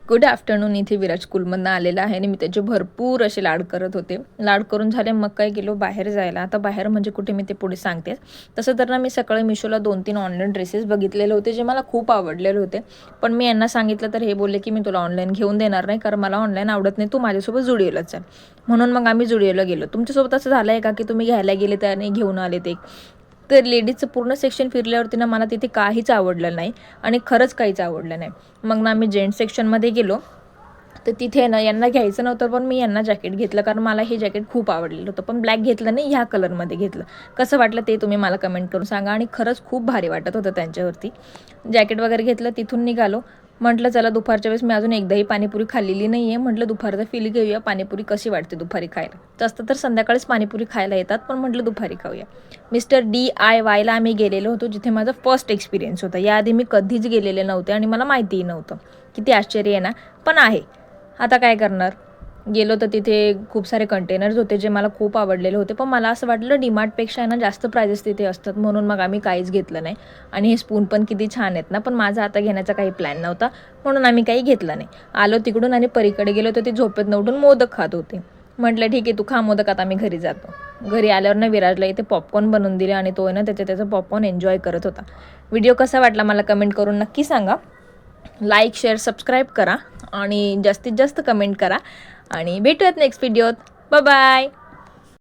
Good afternoon. इथे विराज स्कूलमधनं आलेला आहे आणि मी त्याचे भरपूर असे लाड करत होते. लाड करून झाले, मग काय गेलो बाहेर जायला. आता बाहेर म्हणजे कुठे मी ते पुढे सांगते. तसं तर ना मी सकाळी मिशोला 2-3 ऑनलाईन ड्रेसेस बघितलेले होते जे मला खूप आवडलेले होते. पण मी यांना सांगितलं तर हे बोलले की मी तुला ऑनलाईन घेऊन देणार नाही, कारण मला ऑनलाईन आवडत नाही, तू माझ्यासोबत जुडिओला चल. म्हणून मग आम्ही जुडिओला गेलो. तुमच्यासोबत असं झालं आहे का की तुम्ही घ्यायला गेले त्याने घेऊन आले ते? तर लेडीजचं पूर्ण सेक्शन फिरल्यावरती ना मला तिथे काहीच आवडलं नाही आणि खरंच काहीच आवडलं नाही. मग ना आम्ही जेंट्स सेक्शनमध्ये गेलो. तर तिथे ना यांना घ्यायचं नव्हतं, पण मी यांना जॅकेट घेतलं कारण मला हे जॅकेट खूप आवडलेलं होतं. पण ब्लॅक घेतलं नाही, ह्या कलरमध्ये घेतलं. कसं वाटलं ते तुम्ही मला कमेंट करून सांगा. आणि खरंच खूप भारी वाटत होतं त्यांच्यावरती. जॅकेट वगैरे घेतलं, तिथून निघालो. म्हटलं चला दुपारच्या वेळेस मी अजून एकदाही पाणीपुरी खाल्लेली नाही आहे. म्हटलं दुपारचा फील घेऊया, पाणीपुरी कशी वाटते दुपारी खायला. तसं तर संध्याकाळीच पाणीपुरी खायला येतात, पण म्हटलं दुपारी खाऊया. मिस्टर DIYला आम्ही गेलेलो होतो, जिथे माझा फर्स्ट एक्सपिरियन्स होता. याआधी मी कधीच गेलेले नव्हते आणि मला माहितीही नव्हतं. किती आश्चर्य आहे ना, पण आहे. आता काय करणार. गेलो तर तिथे खूप सारे कंटेनर्स होते जे मला खूप आवडलेले होते. पण मला असं वाटलं डीमार्टपेक्षा आहे ना जास्त प्राइजेस तिथे असतात, म्हणून मग आम्ही काहीच घेतलं नाही. आणि हे स्पून पण किती छान आहेत ना, पण माझा आता घेण्याचा काही प्लॅन नव्हता, म्हणून आम्ही काही घेतलं नाही. आलो तिकडून आणि परीकडे गेलो तर ते झोपेत उठून मोदक खात होते. म्हटलं ठीक आहे, तू खा मोदक, आता आम्ही घरी जातो. घरी आल्यावर ना विराजला इथे पॉपकॉर्न बनवून दिले आणि तो आहे ना त्याचा पॉपकॉर्न एन्जॉय करत होता. व्हिडिओ कसा वाटला मला कमेंट करून नक्की सांगा. लाईक, शेअर, सबस्क्राईब करा आणि जास्तीत जास्त कमेंट करा. आणि भेटूयात नेक्स्ट व्हिडिओत. Bye bye.